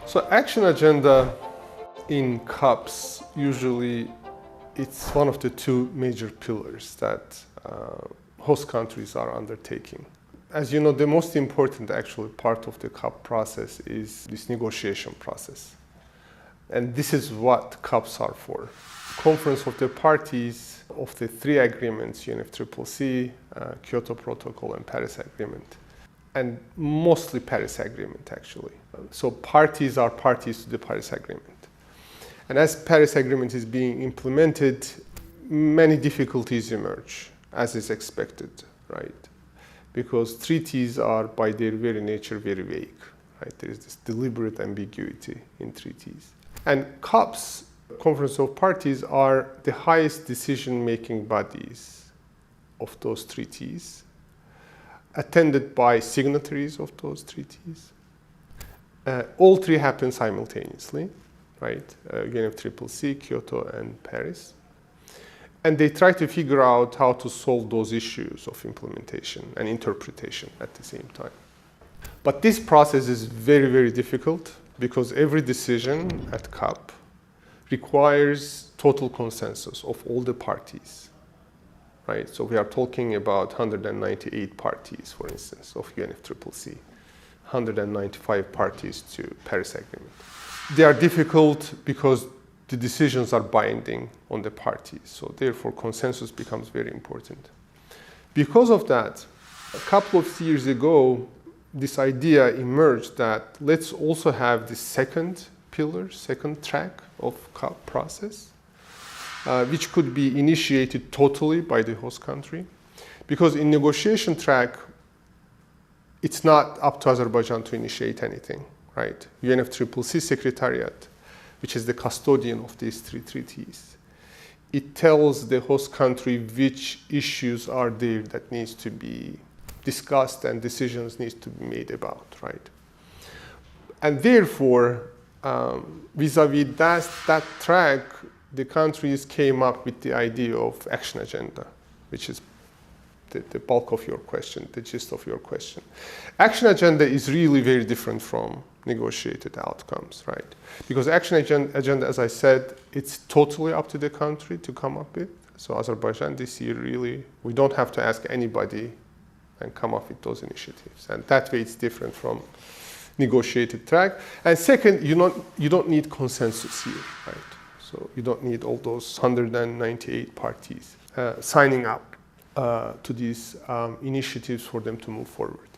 So action agenda in COPs, usually it's one of the two major pillars that host countries are undertaking. As you know, the most important actually part of the COP process is this negotiation process. And this is what COPs are for. Conference of the parties of the three agreements, UNFCCC, Kyoto Protocol and Paris Agreement. And mostly Paris Agreement actually. So parties are parties to the Paris Agreement. And as Paris Agreement is being implemented, many difficulties emerge, as is expected, right? Because treaties are by their very nature very vague, right? There is this deliberate ambiguity in treaties. And COPs, Conference of Parties, are the highest decision-making bodies of those treaties, attended by signatories of those treaties. All three happen simultaneously, right? UNFCCC, Kyoto, and Paris. And they try to figure out how to solve those issues of implementation and interpretation at the same time. But this process is very, very difficult because every decision at COP requires total consensus of all the parties, right? So we are talking about 198 parties, for instance, of UNFCCC, 195 parties to Paris Agreement. They are difficult because the decisions are binding on the parties, so therefore consensus becomes very important. Because of that, a couple of years ago, this idea emerged that let's also have the second pillar, second track of COP process, which could be initiated totally by the host country. Because in negotiation track, it's not up to Azerbaijan to initiate anything, right? UNFCCC Secretariat, which is the custodian of these three treaties, it tells the host country which issues are there that needs to be discussed and decisions need to be made about, right? And therefore, vis-a-vis that track, the countries came up with the idea of action agenda, which is the bulk of your question, the gist of your question. Action agenda is really very different from negotiated outcomes, right? Because action agenda, as I said, it's totally up to the country to come up with. So Azerbaijan this year really, we don't have to ask anybody and come up with those initiatives. And that way it's different from negotiated track. And second, you don't need consensus here, right? So you don't need all those 198 parties signing up to these initiatives for them to move forward.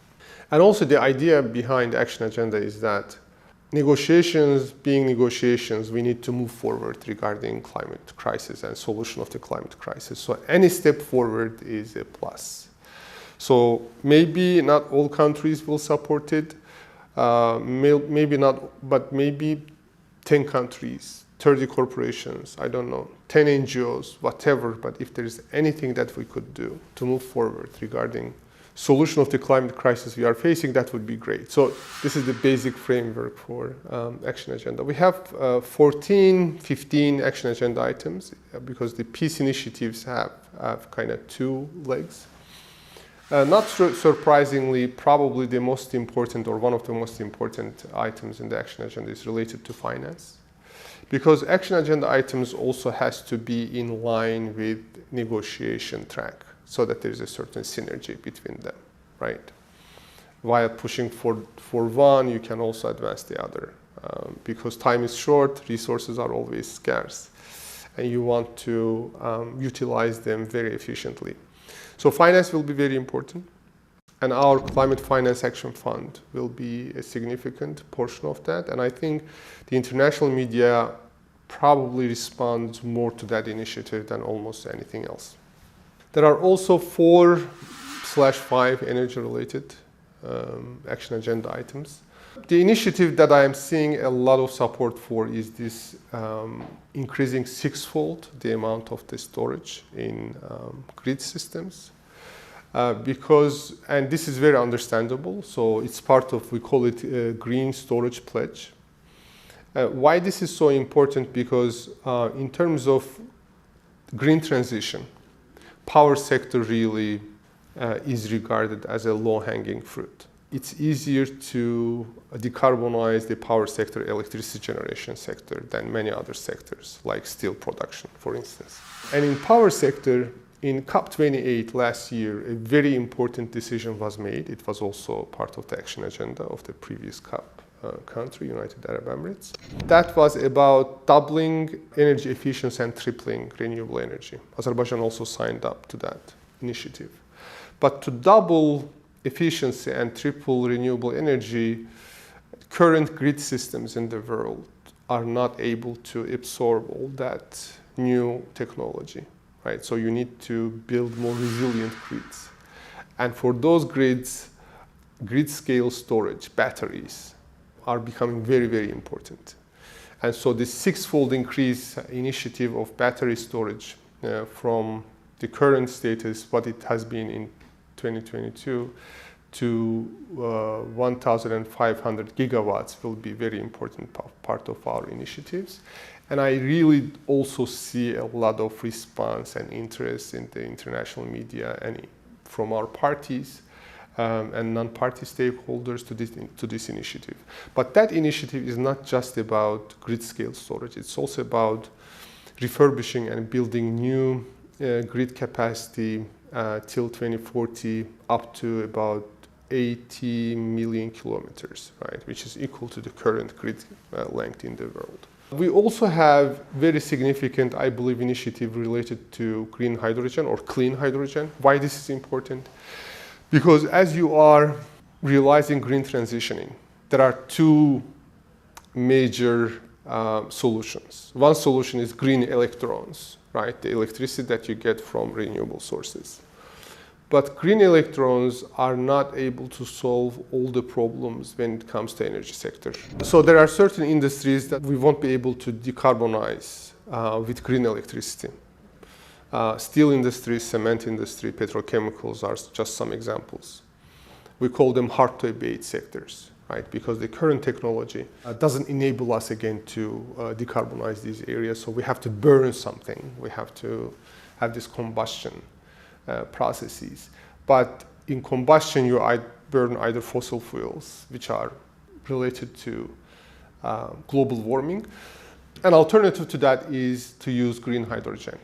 And also the idea behind the action agenda is that negotiations, being negotiations, we need to move forward regarding climate crisis and solution of the climate crisis. So any step forward is a plus. So maybe not all countries will support it, maybe not, but maybe 10 countries, 30 corporations, I don't know, 10 NGOs, whatever, but if there is anything that we could do to move forward regarding solution of the climate crisis we are facing, that would be great. So this is the basic framework for action agenda. We have 15 action agenda items because the peace initiatives have kind of two legs. Not surprisingly, probably the most important or one of the most important items in the action agenda is related to finance. Because action agenda items also has to be in line with negotiation track so that there is a certain synergy between them, right? While pushing for one, you can also advance the other. Because time is short, resources are always scarce, and you want to utilize them very efficiently. So finance will be very important, and our Climate Finance Action Fund will be a significant portion of that. And I think the international media probably responds more to that initiative than almost anything else. There are also 4/5 energy-related action agenda items. The initiative that I am seeing a lot of support for is this increasing sixfold the amount of the storage in grid systems. Because, and this is very understandable, so it's part of, we call it a green storage pledge. Why this is so important? Because in terms of green transition, power sector really is regarded as a low-hanging fruit. it's easier to decarbonize the power sector, electricity generation sector, than many other sectors, like steel production, for instance. And in power sector, in COP28 last year, a very important decision was made. It was also part of the action agenda of the previous COP country, United Arab Emirates. That was about doubling energy efficiency and tripling renewable energy. Azerbaijan also signed up to that initiative. But to double efficiency and triple renewable energy, current grid systems in the world are not able to absorb all that new technology, right? So you need to build more resilient grids. And for those grids, grid scale storage, batteries, are becoming very, very important. And so this six-fold increase initiative of battery storage from the current status, what it has been in 2022, to 1,500 gigawatts will be very important part of our initiatives. And I really also see a lot of response and interest in the international media and from our parties and non-party stakeholders to this initiative. But that initiative is not just about grid-scale storage. It's also about refurbishing and building new grid capacity till 2040 up to about 80 million kilometers, right, which is equal to the current grid length in the world. We also have very significant, I believe, initiative related to green hydrogen or clean hydrogen. Why this is important? Because as you are realizing green transitioning, there are two major solutions. One solution is green electrons, right? The electricity that you get from renewable sources. But green electrons are not able to solve all the problems when it comes to energy sector. So there are certain industries that we won't be able to decarbonize with green electricity. Steel industry, cement industry, petrochemicals are just some examples. We call them hard to abate sectors, right? Because the current technology doesn't enable us again to decarbonize these areas. So we have to burn something. We have to have this combustion processes. But in combustion, you burn either fossil fuels, which are related to global warming. An alternative to that is to use green hydrogen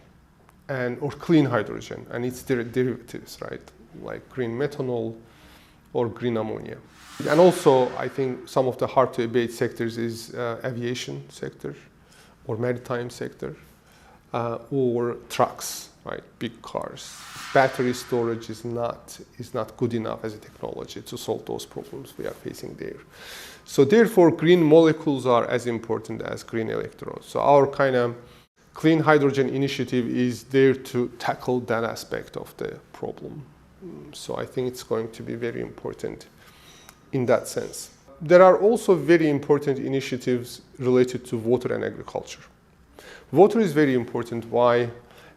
or clean hydrogen and its derivatives, right? Like green methanol or green ammonia. And also, I think some of the hard to abate sectors is aviation sector or maritime sector or trucks, right? Big cars. Battery storage is not good enough as a technology to solve those problems we are facing there. So therefore, green molecules are as important as green electrons. So our kind of clean hydrogen initiative is there to tackle that aspect of the problem. So I think it's going to be very important in that sense. There are also very important initiatives related to water and agriculture. Water is very important. Why?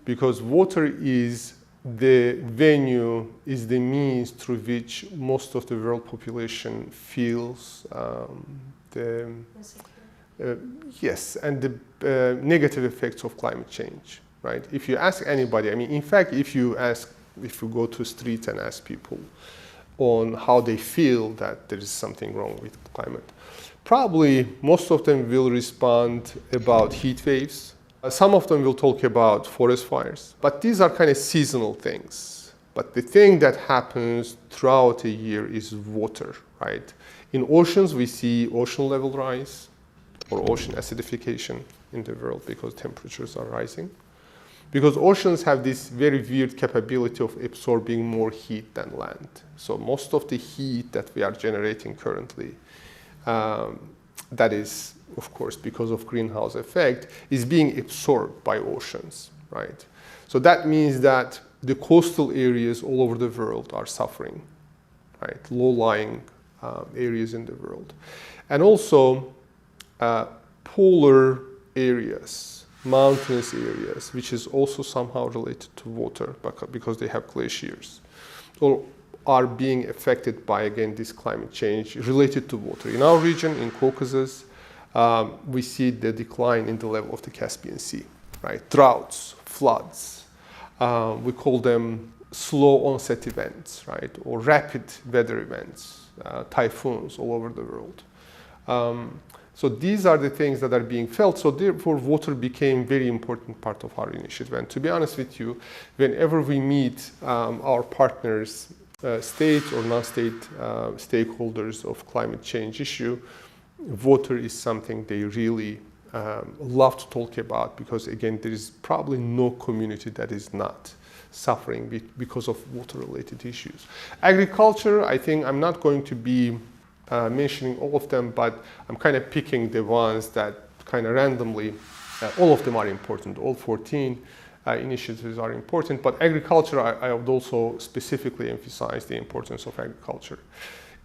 Because water is the venue, is the means through which most of the world population feels yes, and the negative effects of climate change, right? If you ask anybody, I mean, in fact, if you go to streets and ask people on how they feel that there is something wrong with climate, probably most of them will respond about heat waves. Some of them will talk about forest fires, but these are kind of seasonal things. But the thing that happens throughout a year is water, right? In oceans, we see ocean level rise or ocean acidification in the world because temperatures are rising. Because oceans have this very weird capability of absorbing more heat than land. So most of the heat that we are generating currently, that is, of course, because of greenhouse effect, is being absorbed by oceans, right? So that means that the coastal areas all over the world are suffering, right? Low-lying areas in the world. And also polar areas, mountainous areas, which is also somehow related to water because they have glaciers, or are being affected by, again, this climate change related to water. In our region, in Caucasus, we see the decline in the level of the Caspian Sea, right? Droughts, floods, we call them slow onset events, right? Or rapid weather events. typhoons all over the world. So these are the things that are being felt. So therefore, water became a very important part of our initiative. And to be honest with you, whenever we meet our partners, state or non-state stakeholders of climate change issue, water is something they really love to talk about, because again, there is probably no community that is not suffering because of water-related issues. Agriculture, I think I'm not going to be mentioning all of them, but I'm kind of picking the ones that kind of randomly, all of them are important. All 14 initiatives are important, but agriculture, I would also specifically emphasize the importance of agriculture.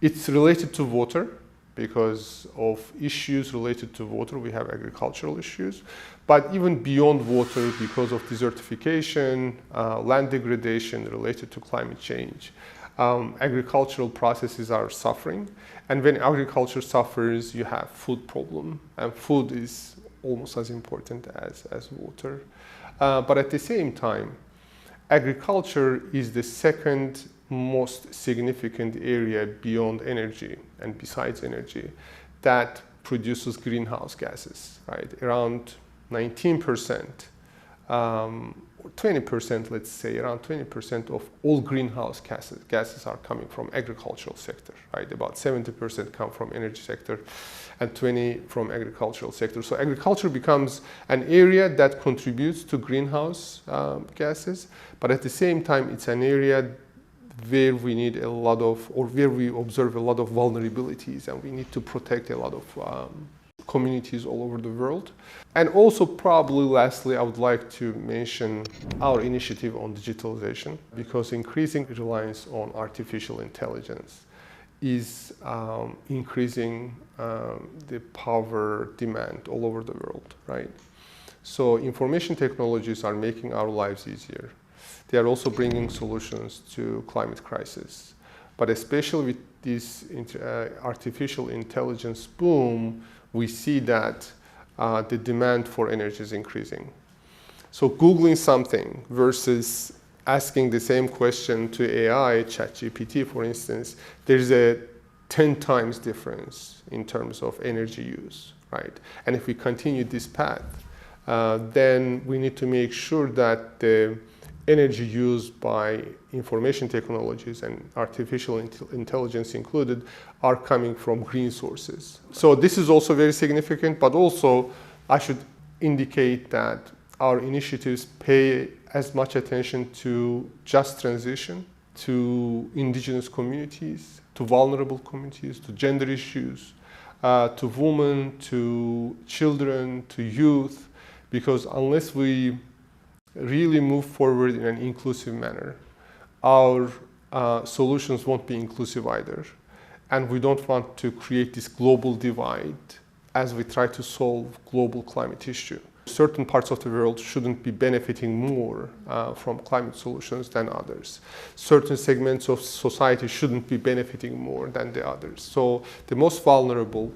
It's related to water. Because of issues related to water, we have agricultural issues. But even beyond water, because of desertification, land degradation related to climate change, agricultural processes are suffering. And when agriculture suffers, you have food problem. And food is almost as important as water. But at the same time, agriculture is the second most significant area beyond energy and besides energy that produces greenhouse gases, right? Around 19%, or 20%, let's say, around 20% of all greenhouse gases are coming from agricultural sector, right? About 70% come from energy sector and 20% from agricultural sector. So agriculture becomes an area that contributes to greenhouse gases, but at the same time, it's an area where we need a lot of, or where we observe a lot of vulnerabilities, and we need to protect a lot of communities all over the world. And also, probably lastly, I would like to mention our initiative on digitalization, because increasing reliance on artificial intelligence is increasing the power demand all over the world, right? So information technologies are making our lives easier. They are also bringing solutions to climate crisis. But especially with this artificial intelligence boom, we see that the demand for energy is increasing. So Googling something versus asking the same question to AI, ChatGPT for instance, there's a 10 times difference in terms of energy use, right? And if we continue this path, then we need to make sure that the energy used by information technologies and artificial intelligence included are coming from green sources. So this is also very significant, but also I should indicate that our initiatives pay as much attention to just transition, to indigenous communities, to vulnerable communities, to gender issues, to women, to children, to youth, because unless we really move forward in an inclusive manner, our solutions won't be inclusive either. And we don't want to create this global divide as we try to solve global climate issue. Certain parts of the world shouldn't be benefiting more from climate solutions than others. Certain segments of society shouldn't be benefiting more than the others. So the most vulnerable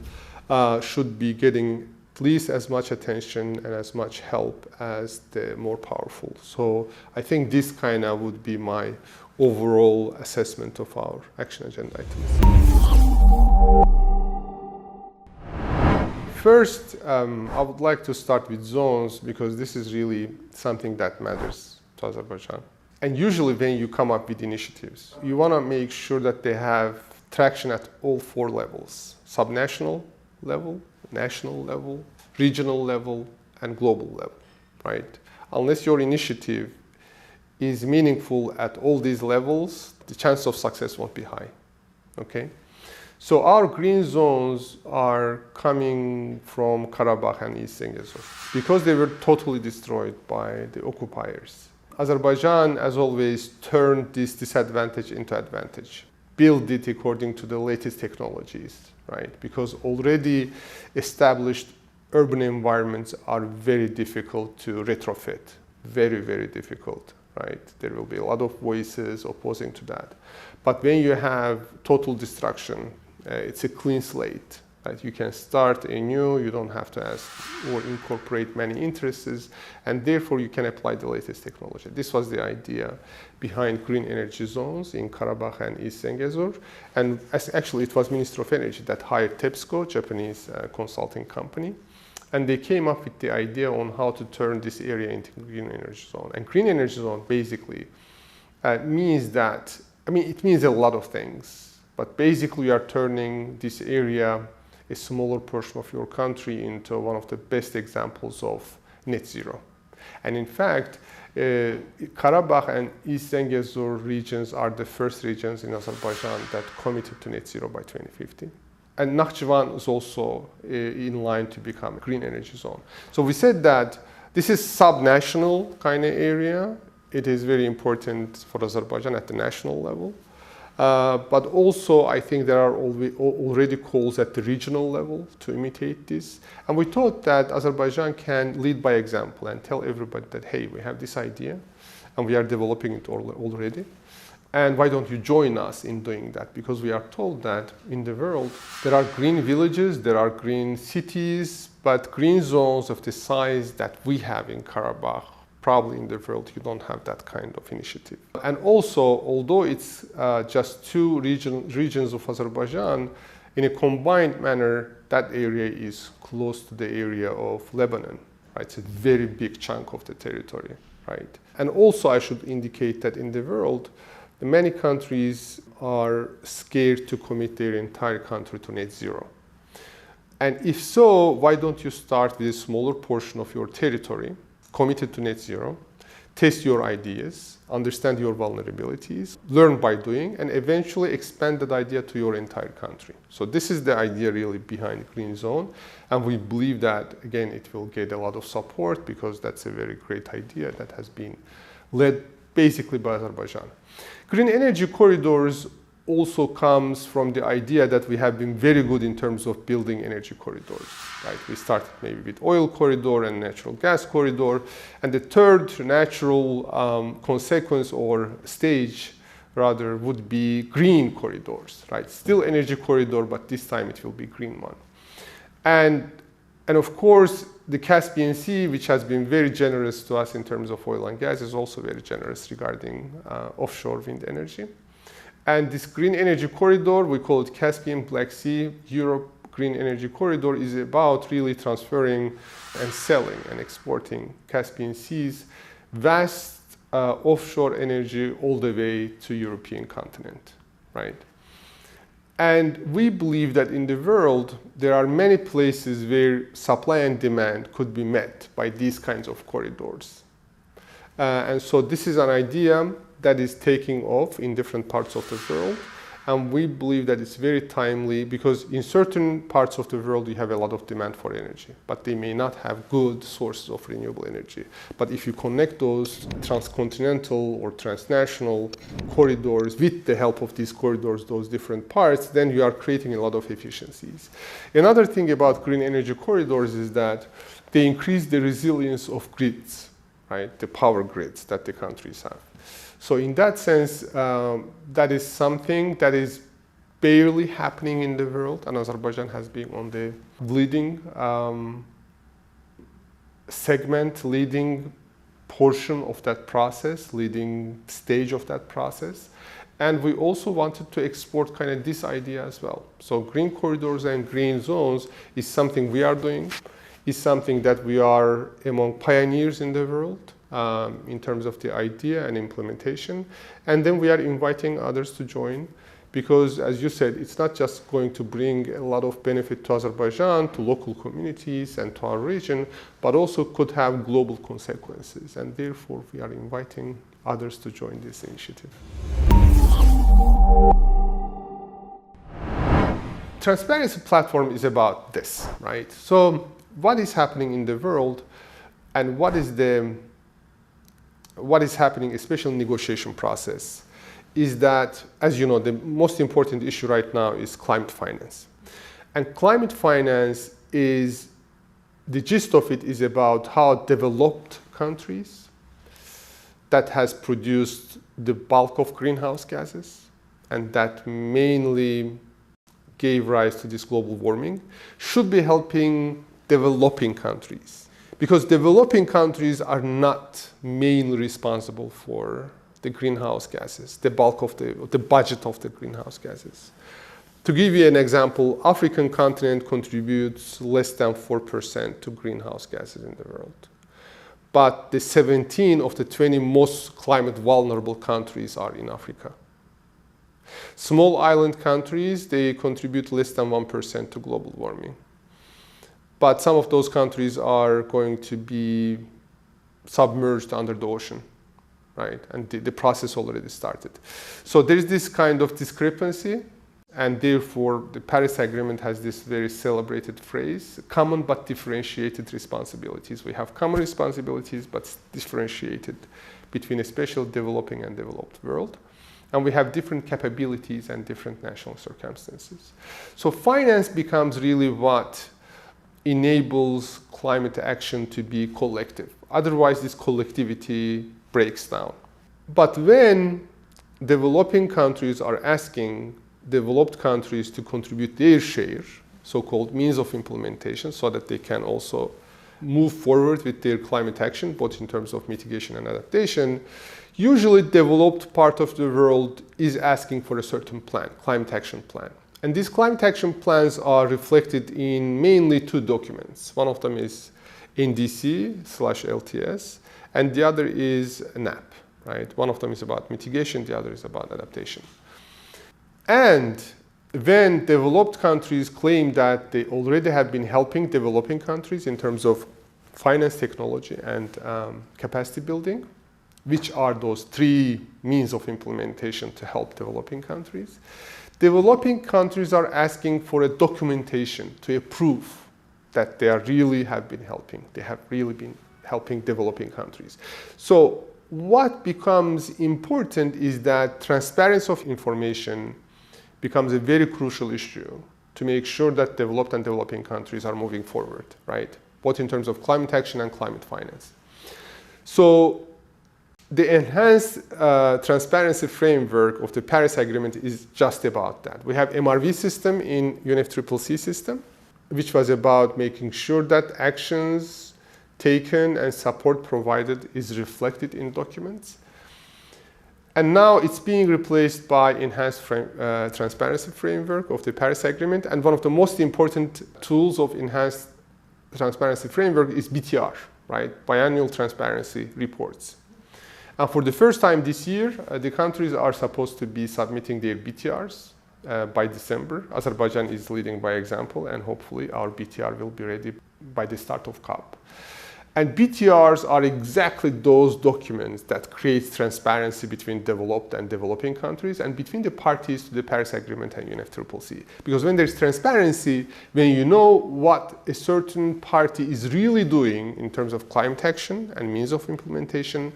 should be getting at least as much attention and as much help as the more powerful. So I think this kind of would be my overall assessment of our action agenda items. First, I would like to start with zones, because this is really something that matters to Azerbaijan. And usually when you come up with initiatives, you want to make sure that they have traction at all four levels: subnational level, national level, regional level, and global level, right? Unless your initiative is meaningful at all these levels, the chance of success won't be high, okay? So our green zones are coming from Karabakh and East Zengezur because they were totally destroyed by the occupiers. Azerbaijan, as always, turned this disadvantage into advantage, build it according to the latest technologies, right? Because already established urban environments are very difficult to retrofit, very, very difficult, right? There will be a lot of voices opposing to that. But when you have total destruction, it's a clean slate, Right? You can start anew, you don't have to ask or incorporate many interests, and therefore you can apply the latest technology. This was the idea behind green energy zones in Karabakh and East Zengezur. And actually it was Ministry of Energy that hired TEPSCO, Japanese consulting company. And they came up with the idea on how to turn this area into green energy zone. And green energy zone basically means that, it means a lot of things, but basically you are turning this area, a smaller portion of your country, into one of the best examples of net zero. And in fact, Karabakh and East Zengezur regions are the first regions in Azerbaijan that committed to net zero by 2050. And Nakhchivan is also in line to become a green energy zone. So we said that this is sub-national kind of area. It is very important for Azerbaijan at the national level. But also, I think there are already calls at the regional level to imitate this. And we thought that Azerbaijan can lead by example and tell everybody that, hey, we have this idea and we are developing it already. And why don't you join us in doing that? Because we are told that in the world, there are green villages, there are green cities, but green zones of the size that we have in Karabakh, probably in the world, you don't have that kind of initiative. And also, although it's just two regions of Azerbaijan, in a combined manner, that area is close to the area of Lebanon. Right? It's a very big chunk of the territory. Right? And also, I should indicate that in the world, many countries are scared to commit their entire country to net zero. And if so, why don't you start with a smaller portion of your territory, committed to net zero, test your ideas, understand your vulnerabilities, learn by doing, and eventually expand that idea to your entire country. So this is the idea really behind Green Zone. And we believe that, again, it will get a lot of support because that's a very great idea that has been led basically by Azerbaijan. Green energy corridors also comes from the idea that we have been very good in terms of building energy corridors. Right? We started maybe with oil corridor and natural gas corridor. And the third natural consequence or stage rather would be green corridors. Right? Still energy corridor, but this time it will be green one. And of course, the Caspian Sea, which has been very generous to us in terms of oil and gas, is also very generous regarding offshore wind energy. And this green energy corridor, we call it Caspian Black Sea Europe Green Energy Corridor, is about really transferring and selling and exporting Caspian Sea's vast offshore energy all the way to European continent, right? And we believe that in the world, there are many places where supply and demand could be met by these kinds of corridors. And so this is an idea that is taking off in different parts of the world. And we believe that it's very timely because in certain parts of the world, you have a lot of demand for energy, but they may not have good sources of renewable energy. But if you connect those transcontinental or transnational corridors with the help of these corridors, those different parts, then you are creating a lot of efficiencies. Another thing about green energy corridors is that they increase the resilience of grids, right? The power grids that the countries have. So in that sense, that is something that is barely happening in the world, and Azerbaijan has been on the leading segment, leading portion of that process, leading stage of that process. And we also wanted to export kind of this idea as well. So green corridors and green zones is something we are doing, is something that we are among pioneers in the world. In terms of the idea and implementation. And then we are inviting others to join because, as you said, it's not just going to bring a lot of benefit to Azerbaijan, to local communities and to our region, but also could have global consequences. And therefore, we are inviting others to join this initiative. Transparency platform is about this, right? So what is happening in the world and what is happening, especially in the negotiation process, is that, as you know, the most important issue right now is climate finance. And climate finance is, the gist of it is about how developed countries that has produced the bulk of greenhouse gases and that mainly gave rise to this global warming should be helping developing countries. Because developing countries are not mainly responsible for the greenhouse gases, the bulk of the budget of the greenhouse gases. To give you an example, African continent contributes less than 4% to greenhouse gases in the world. But the 17 of the 20 most climate vulnerable countries are in Africa. Small island countries, they contribute less than 1% to global warming. But some of those countries are going to be submerged under the ocean, right? And the process already started. So there's this kind of discrepancy, and therefore the Paris Agreement has this very celebrated phrase, common but differentiated responsibilities. We have common responsibilities but differentiated between especially developing and developed world. And we have different capabilities and different national circumstances. So finance becomes really what enables climate action to be collective. Otherwise, this collectivity breaks down. But when developing countries are asking developed countries to contribute their share, so-called means of implementation, so that they can also move forward with their climate action, both in terms of mitigation and adaptation, usually developed part of the world is asking for a certain plan, climate action plan. And these climate action plans are reflected in mainly two documents. One of them is NDC/LTS, and the other is NAP, right? One of them is about mitigation, the other is about adaptation. And when developed countries claim that they already have been helping developing countries in terms of finance, technology, and capacity building, which are those three means of implementation to help developing countries, developing countries are asking for a documentation to a proof that they really have been helping. They have really been helping developing countries. So what becomes important is that transparency of information becomes a very crucial issue to make sure that developed and developing countries are moving forward, right? Both in terms of climate action and climate finance. So the enhanced transparency framework of the Paris Agreement is just about that. We have MRV system in UNFCCC system, which was about making sure that actions taken and support provided is reflected in documents. And now it's being replaced by enhanced transparency framework of the Paris Agreement. And one of the most important tools of enhanced transparency framework is BTR, right? Biannual transparency reports. And for the first time this year, the countries are supposed to be submitting their BTRs by December. Azerbaijan is leading by example, and hopefully our BTR will be ready by the start of COP. And BTRs are exactly those documents that create transparency between developed and developing countries and between the parties to the Paris Agreement and UNFCCC. Because when there's transparency, when you know what a certain party is really doing in terms of climate action and means of implementation,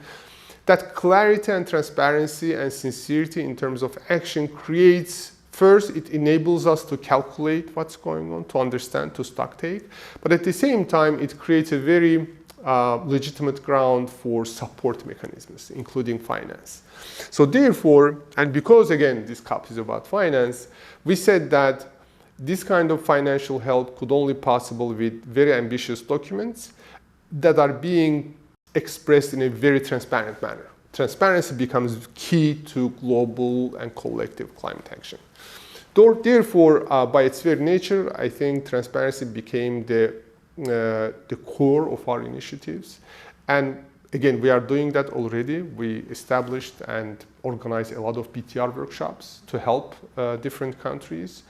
that clarity and transparency and sincerity in terms of action creates, first, it enables us to calculate what's going on, to understand, to stocktake. But at the same time, it creates a very legitimate ground for support mechanisms, including finance. So therefore, and because again, this COP is about finance, we said that this kind of financial help could only be possible with very ambitious documents that are being expressed in a very transparent manner. Transparency becomes key to global and collective climate action. Therefore, by its very nature, I think transparency became the core of our initiatives. And again, we are doing that already. We established and organized a lot of BTR workshops to help different countries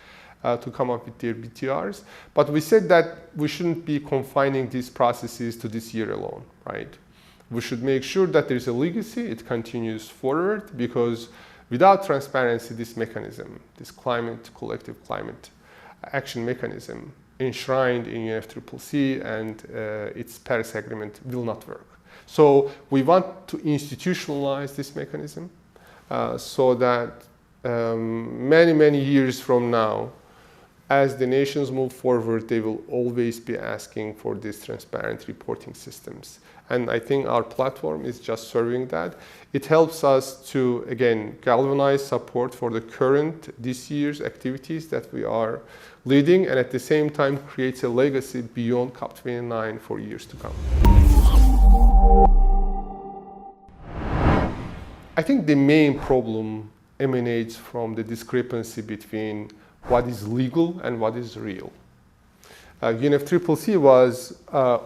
to come up with their BTRs. But we said that we shouldn't be confining these processes to this year alone, right? We should make sure that there's a legacy, it continues forward, because without transparency, this mechanism, this collective climate action mechanism enshrined in UNFCCC and its Paris Agreement will not work. So we want to institutionalize this mechanism so that many years from now, as the nations move forward, they will always be asking for these transparent reporting systems. And I think our platform is just serving that. It helps us to, again, galvanize support for the current, this year's activities that we are leading, and at the same time creates a legacy beyond COP29 for years to come. I think the main problem emanates from the discrepancy between what is legal and what is real. UNFCCC was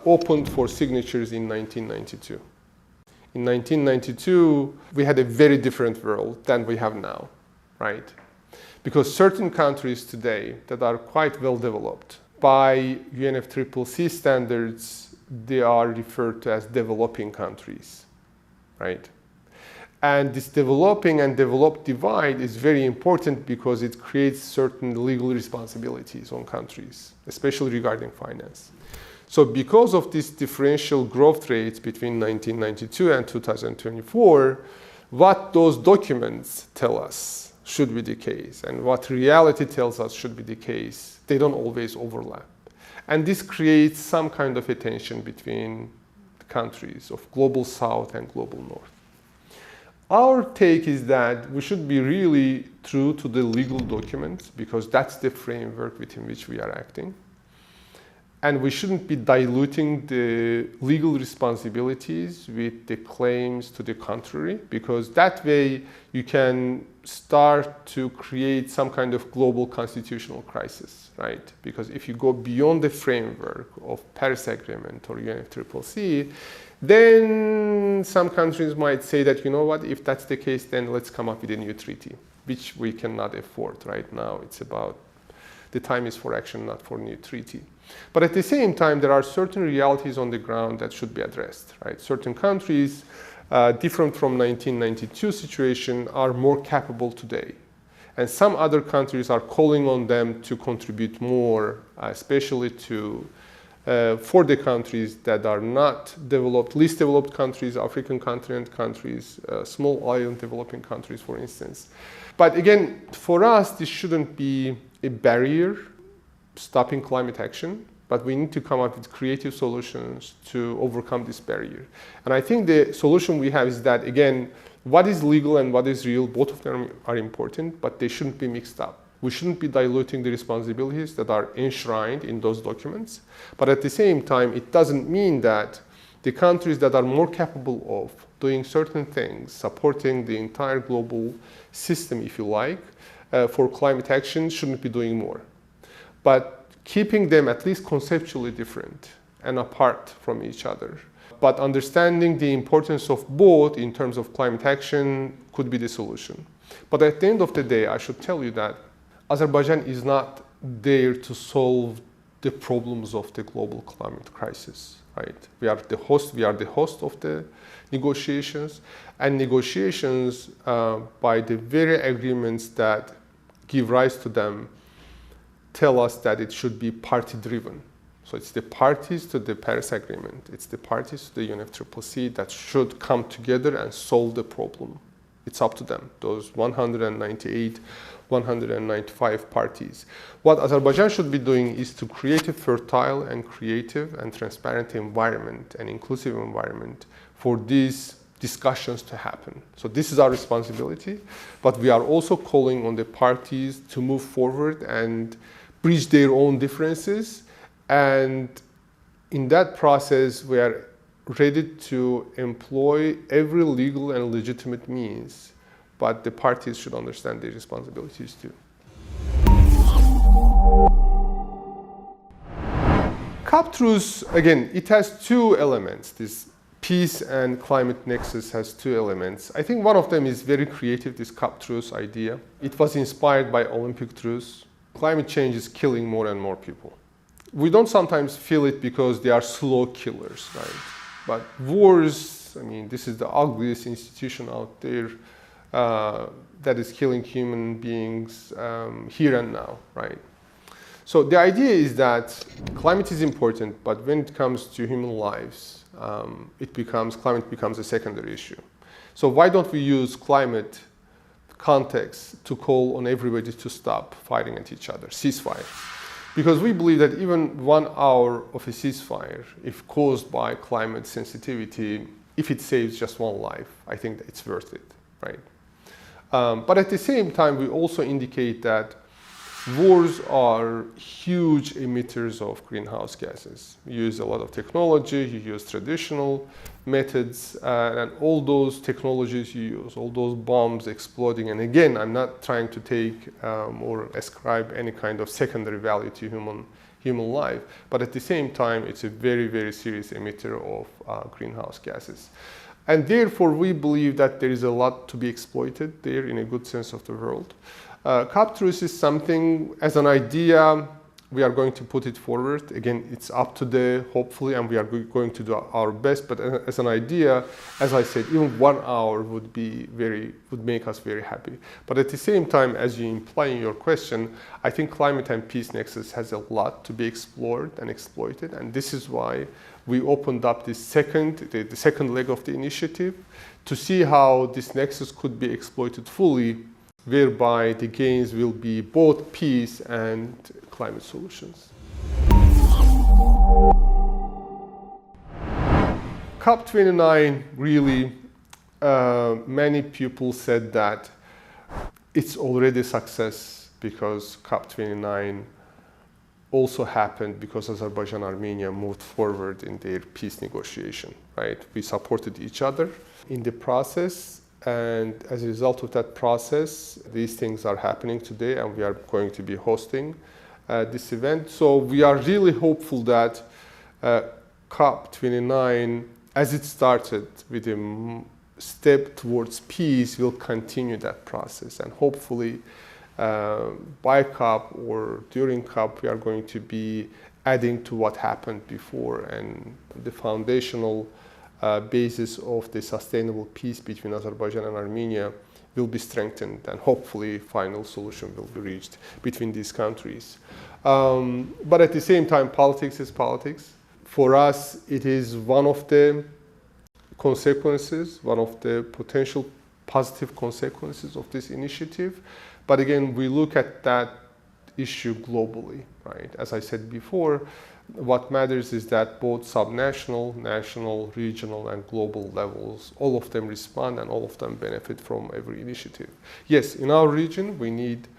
opened for signatures in 1992. In 1992, we had a very different world than we have now, right? Because certain countries today that are quite well developed, by UNFCCC standards, they are referred to as developing countries, right? And this developing and developed divide is very important because it creates certain legal responsibilities on countries, especially regarding finance. So because of this differential growth rates between 1992 and 2024, what those documents tell us should be the case and what reality tells us should be the case, they don't always overlap. And this creates some kind of a tension between the countries of global south and global north. Our take is that we should be really true to the legal documents because that's the framework within which we are acting. And we shouldn't be diluting the legal responsibilities with the claims to the contrary, because that way you can start to create some kind of global constitutional crisis, right? Because if you go beyond the framework of Paris Agreement or UNFCCC, then some countries might say that, you know what, if that's the case, then let's come up with a new treaty, which we cannot afford right now. It's about the time is for action, not for new treaty. But at the same time, there are certain realities on the ground that should be addressed, right? Certain countries, different from 1992 situation, are more capable today. And some other countries are calling on them to contribute more, especially to for the countries that are not developed, least developed countries, African continent countries, small island developing countries, for instance. But again, for us, this shouldn't be a barrier stopping climate action, but we need to come up with creative solutions to overcome this barrier. And I think the solution we have is that, again, what is legal and what is real, both of them are important, but they shouldn't be mixed up. We shouldn't be diluting the responsibilities that are enshrined in those documents. But at the same time, it doesn't mean that the countries that are more capable of doing certain things, supporting the entire global system, if you like, for climate action shouldn't be doing more. But keeping them at least conceptually different and apart from each other. But understanding the importance of both in terms of climate action could be the solution. But at the end of the day, I should tell you that Azerbaijan is not there to solve the problems of the global climate crisis, right? We are the host of the negotiations, and negotiations by the very agreements that give rise to them tell us that it should be party-driven. So it's the parties to the Paris Agreement, it's the parties to the UNFCCC that should come together and solve the problem. It's up to them, those 198, 195 parties. What Azerbaijan should be doing is to create a fertile and creative and transparent environment, an inclusive environment for these discussions to happen. So this is our responsibility, but we are also calling on the parties to move forward and bridge their own differences. And in that process, we are ready to employ every legal and legitimate means, but the parties should understand their responsibilities too. COP Truce, again, it has two elements. This peace and climate nexus has two elements. I think one of them is very creative, this COP Truce idea. It was inspired by Olympic truce. Climate change is killing more and more people. We don't sometimes feel it because they are slow killers, right? But wars, I mean, this is the ugliest institution out there that is killing human beings here and now, right? So the idea is that climate is important, but when it comes to human lives, climate becomes a secondary issue. So why don't we use climate context to call on everybody to stop fighting at each other, ceasefire? Because we believe that even 1 hour of a ceasefire, if caused by climate sensitivity, if it saves just one life, I think that it's worth it, right? But at the same time, we also indicate that wars are huge emitters of greenhouse gases. You use a lot of technology, you use traditional methods, and all those technologies you use, all those bombs exploding. And again, I'm not trying to take or ascribe any kind of secondary value to human life, but at the same time, it's a very, very serious emitter of greenhouse gases. And therefore, we believe that there is a lot to be exploited there in a good sense of the world. COP truce is something, as an idea, we are going to put it forward. Again, it's up to the, hopefully, and we are going to do our best. But as an idea, as I said, even 1 hour would make us very happy. But at the same time, as you imply in your question, I think climate and peace nexus has a lot to be explored and exploited. And this is why we opened up the second leg of the initiative to see how this nexus could be exploited fully, whereby the gains will be both peace and climate solutions. COP29 really, many people said that it's already a success because COP29 also happened because Azerbaijan and Armenia moved forward in their peace negotiation, right? We supported each other in the process. And as a result of that process, these things are happening today, and we are going to be hosting this event. So we are really hopeful that COP29, as it started with a step towards peace, will continue that process. And hopefully, by COP or during COP, we are going to be adding to what happened before, and the foundational basis of the sustainable peace between Azerbaijan and Armenia will be strengthened, and hopefully final solution will be reached between these countries. But at the same time, politics is politics. For us, it is one of the consequences, one of the potential positive consequences of this initiative. But again, we look at that issue globally, right? As I said before, what matters is that both subnational, national, regional, and global levels, all of them respond and all of them benefit from every initiative. Yes, in our region, we need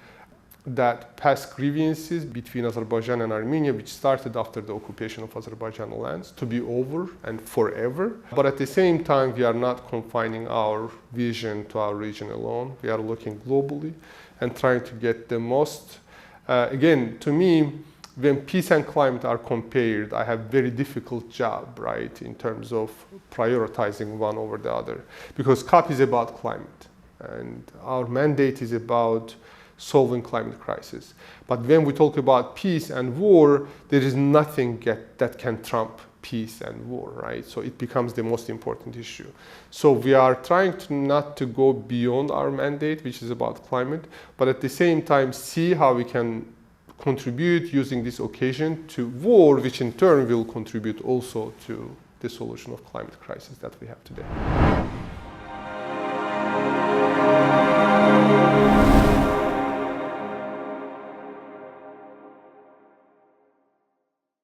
that past grievances between Azerbaijan and Armenia, which started after the occupation of Azerbaijan lands, to be over and forever. But at the same time, we are not confining our vision to our region alone. We are looking globally and trying to get the most. Again, to me, when peace and climate are compared, I have a very difficult job, right, in terms of prioritizing one over the other. Because COP is about climate, and our mandate is about solving climate crisis. But when we talk about peace and war, there is nothing that can trump peace and war, right? So it becomes the most important issue. So we are trying not to go beyond our mandate, which is about climate, but at the same time see how we can contribute using this occasion to war, which in turn will contribute also to the solution of climate crisis that we have today.